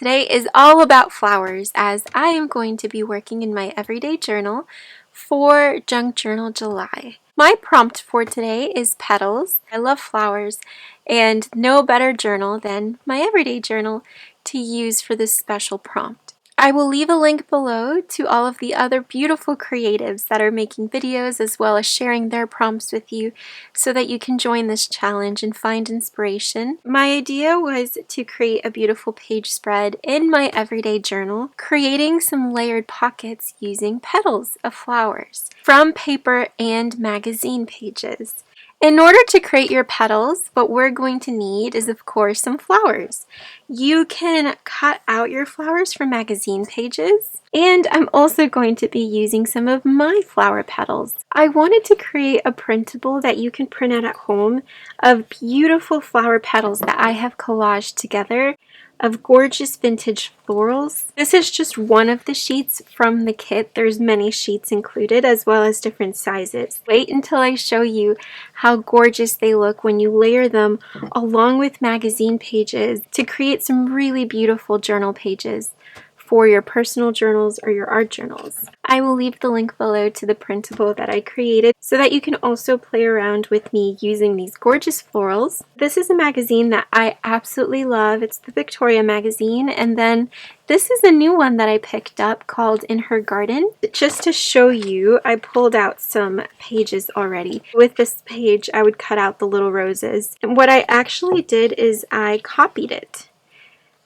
Today is all about flowers, as I am going to be working in my everyday journal for Junk Journal July. My prompt for today is petals. I love flowers, and no better journal than my everyday journal to use for this special prompt. I will leave a link below to all of the other beautiful creatives that are making videos as well as sharing their prompts with you so that you can join this challenge and find inspiration. My idea was to create a beautiful page spread in my everyday journal, creating some layered pockets using petals of flowers from paper and magazine pages. In order to create your petals, what we're going to need is, of course, some flowers. You can cut out your flowers from magazine pages, and I'm also going to be using some of my flower petals. I wanted to create a printable that you can print out at home of beautiful flower petals that I have collaged together of gorgeous vintage florals. This is just one of the sheets from the kit. There's many sheets included as well as different sizes. Wait until I show you how gorgeous they look when you layer them along with magazine pages to create some really beautiful journal pages for your personal journals or your art journals. I will leave the link below to the printable that I created so that you can also play around with me using these gorgeous florals. This is a magazine that I absolutely love. It's the Victoria magazine, and then this is a new one that I picked up called In Her Garden. Just to show you, I pulled out some pages already. With this page, I would cut out the little roses. And what I actually did is I copied it.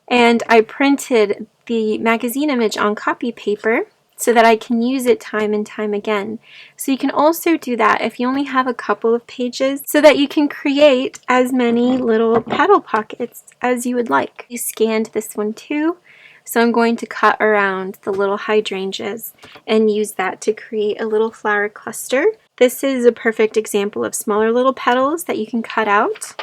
And I printed the magazine image on copy paper so that I can use it time and time again. So you can also do that if you only have a couple of pages so that you can create as many little petal pockets as you would like. I scanned this one too, so I'm going to cut around the little hydrangeas and use that to create a little flower cluster. This is a perfect example of smaller little petals that you can cut out.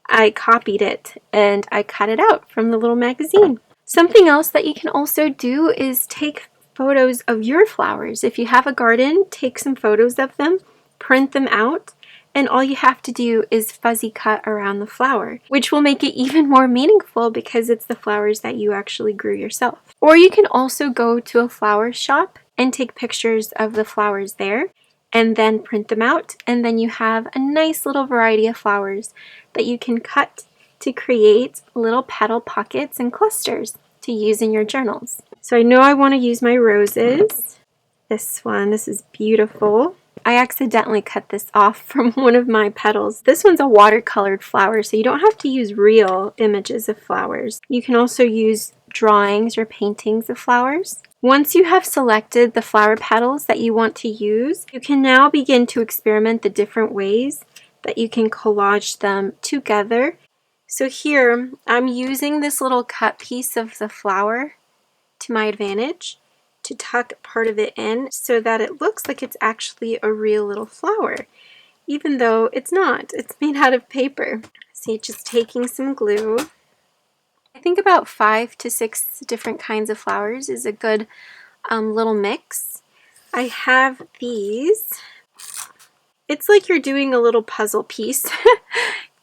I copied it and I cut it out from the little magazine. Something else that you can also do is take photos of your flowers. If you have a garden, take some photos of them, print them out, and all you have to do is fuzzy cut around the flower, which will make it even more meaningful because it's the flowers that you actually grew yourself. Or you can also go to a flower shop and take pictures of the flowers there and then print them out, and then you have a nice little variety of flowers that you can cut to create little petal pockets and clusters to use in your journals. So I know I want to use my roses. This one, this is beautiful. I accidentally cut this off from one of my petals. This one's a watercolored flower, so you don't have to use real images of flowers. You can also use drawings or paintings of flowers. Once you have selected the flower petals that you want to use, you can now begin to experiment the different ways that you can collage them together. So here, I'm using this little cut piece of the flower to my advantage to tuck part of it in so that it looks like it's actually a real little flower, even though it's not. It's made out of paper. See, just taking some glue. I think about 5 to 6 different kinds of flowers is a good little mix. I have these. It's like you're doing a little puzzle piece.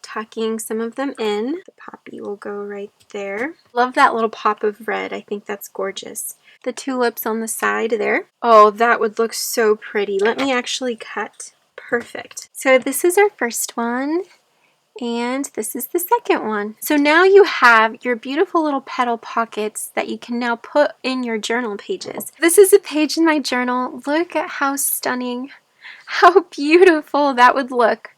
Tucking some of them in. The poppy will go right there. Love that little pop of red. I think that's gorgeous. The tulips on the side there. Oh, that would look so pretty. Let me actually cut. Perfect. So this is our first one. And this is the second one. So now you have your beautiful little petal pockets that you can now put in your journal pages. This is a page in my journal. Look at how stunning, how beautiful that would look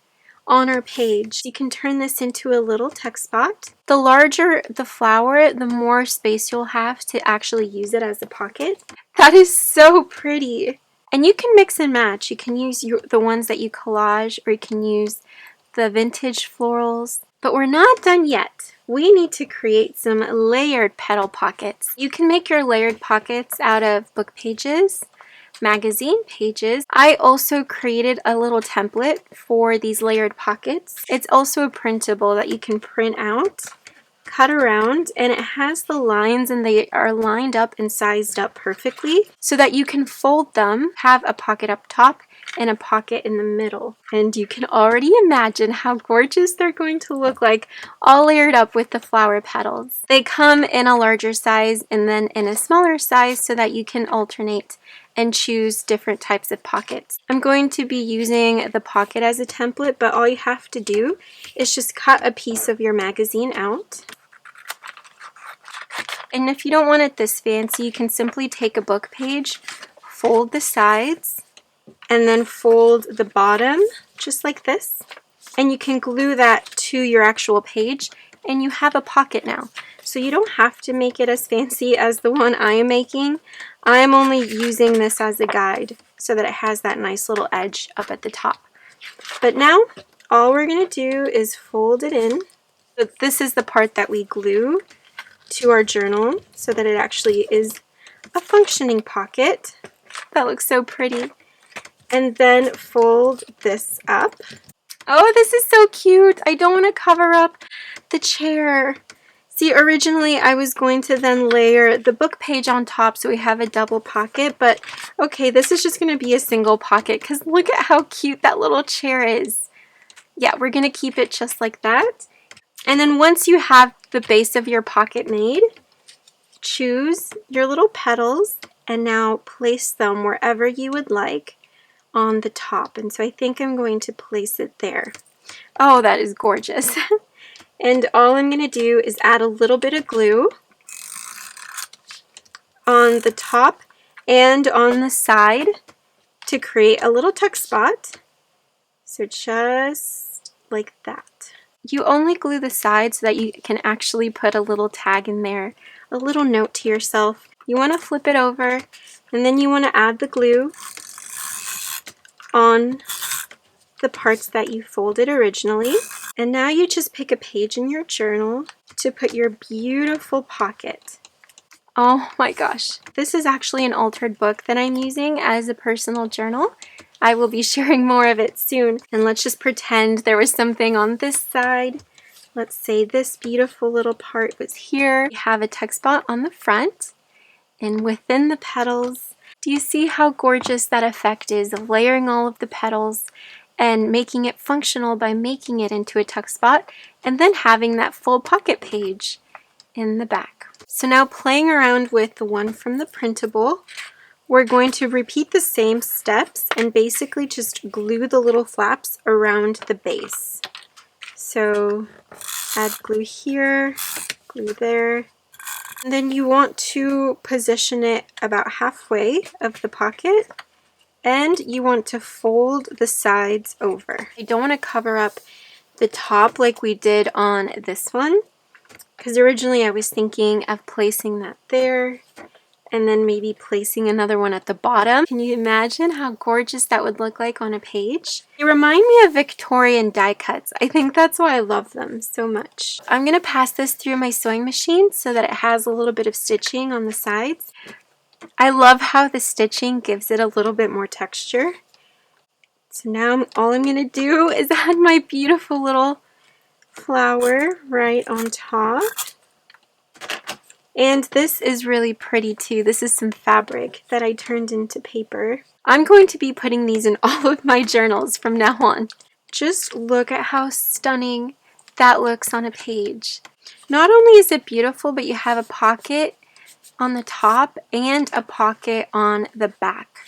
on our page. You can turn this into a little text spot. The larger the flower, the more space you'll have to actually use it as a pocket. That is so pretty. And you can mix and match. You can use the ones that you collage, or you can use the vintage florals. But we're not done yet. We need to create some layered petal pockets. You can make your layered pockets out of book pages, magazine pages. I also created a little template for these layered pockets. It's also a printable that you can print out, cut around, and it has the lines and they are lined up and sized up perfectly so that you can fold them, have a pocket up top, and a pocket in the middle. And you can already imagine how gorgeous they're going to look like, all layered up with the flower petals. They come in a larger size and then in a smaller size so that you can alternate and choose different types of pockets. I'm going to be using the pocket as a template, but all you have to do is just cut a piece of your magazine out. And if you don't want it this fancy, you can simply take a book page, fold the sides, and then fold the bottom just like this. And you can glue that to your actual page and you have a pocket now. So you don't have to make it as fancy as the one I am making. I am only using this as a guide so that it has that nice little edge up at the top. But now all we're going to do is fold it in. So this is the part that we glue to our journal so that it actually is a functioning pocket. That looks so pretty. And then fold this up. Oh, this is so cute. I don't want to cover up the chair. See, originally I was going to then layer the book page on top so we have a double pocket, but okay, this is just going to be a single pocket because look at how cute that little chair is. Yeah, we're going to keep it just like that. And then once you have the base of your pocket made, choose your little petals and now place them wherever you would like on the top. And so I think I'm going to place it there. Oh, that is gorgeous. And all I'm going to do is add a little bit of glue on the top and on the side to create a little tuck spot. So just like that. You only glue the sides so that you can actually put a little tag in there, a little note to yourself. You want to flip it over and then you want to add the glue on the parts that you folded originally. And now you just pick a page in your journal to put your beautiful pocket. Oh my gosh. This is actually an altered book that I'm using as a personal journal. I will be sharing more of it soon. And let's just pretend there was something on this side. Let's say this beautiful little part was here. We have a tuck spot on the front and within the petals. Do you see how gorgeous that effect is of layering all of the petals and making it functional by making it into a tuck spot and then having that full pocket page in the back. So now playing around with the one from the printable, we're going to repeat the same steps and basically just glue the little flaps around the base. So add glue here, glue there, and then you want to position it about halfway of the pocket and you want to fold the sides over. I don't want to cover up the top like we did on this one because originally I was thinking of placing that there and then maybe placing another one at the bottom. Can you imagine how gorgeous that would look like on a page? They remind me of Victorian die cuts. I think that's why I love them so much. I'm going to pass this through my sewing machine so that it has a little bit of stitching on the sides. I love how the stitching gives it a little bit more texture. So now all I'm going to do is add my beautiful little flower right on top. And this is really pretty too. This is some fabric that I turned into paper. I'm going to be putting these in all of my journals from now on. Just look at how stunning that looks on a page. Not only is it beautiful, but you have a pocket on the top and a pocket on the back.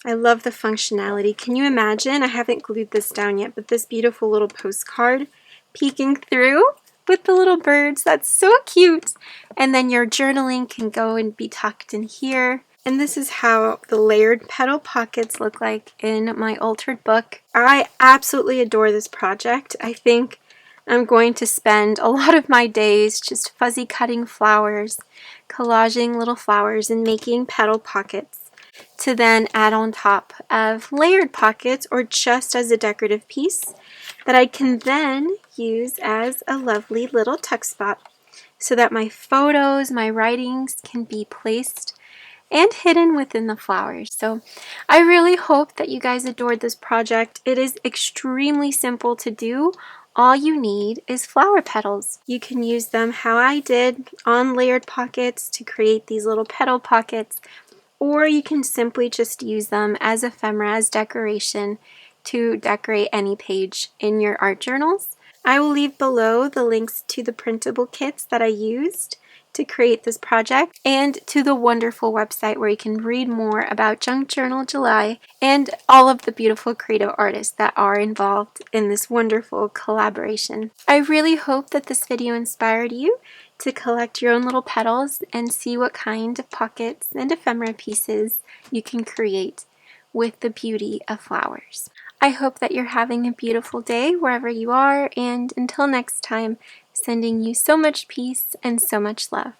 I love the functionality. Can you imagine? I haven't glued this down yet, but this beautiful little postcard peeking through with the little birds. That's so cute. And then your journaling can go and be tucked in here. And this is how the layered petal pockets look like in my altered book. I absolutely adore this project. I think I'm going to spend a lot of my days just fuzzy cutting flowers, collaging little flowers, and making petal pockets to then add on top of layered pockets or just as a decorative piece that I can then use as a lovely little tuck spot so that my photos, my writings can be placed and hidden within the flowers. So I really hope that you guys adored this project. It is extremely simple to do. All you need is flower petals. You can use them how I did on layered pockets to create these little petal pockets, or you can simply just use them as ephemera, as decoration to decorate any page in your art journals. I will leave below the links to the printable kits that I used to create this project and to the wonderful website where you can read more about Junk Journal July and all of the beautiful creative artists that are involved in this wonderful collaboration. I really hope that this video inspired you to collect your own little petals and see what kind of pockets and ephemera pieces you can create with the beauty of flowers. I hope that you're having a beautiful day wherever you are, and until next time, sending you so much peace and so much love.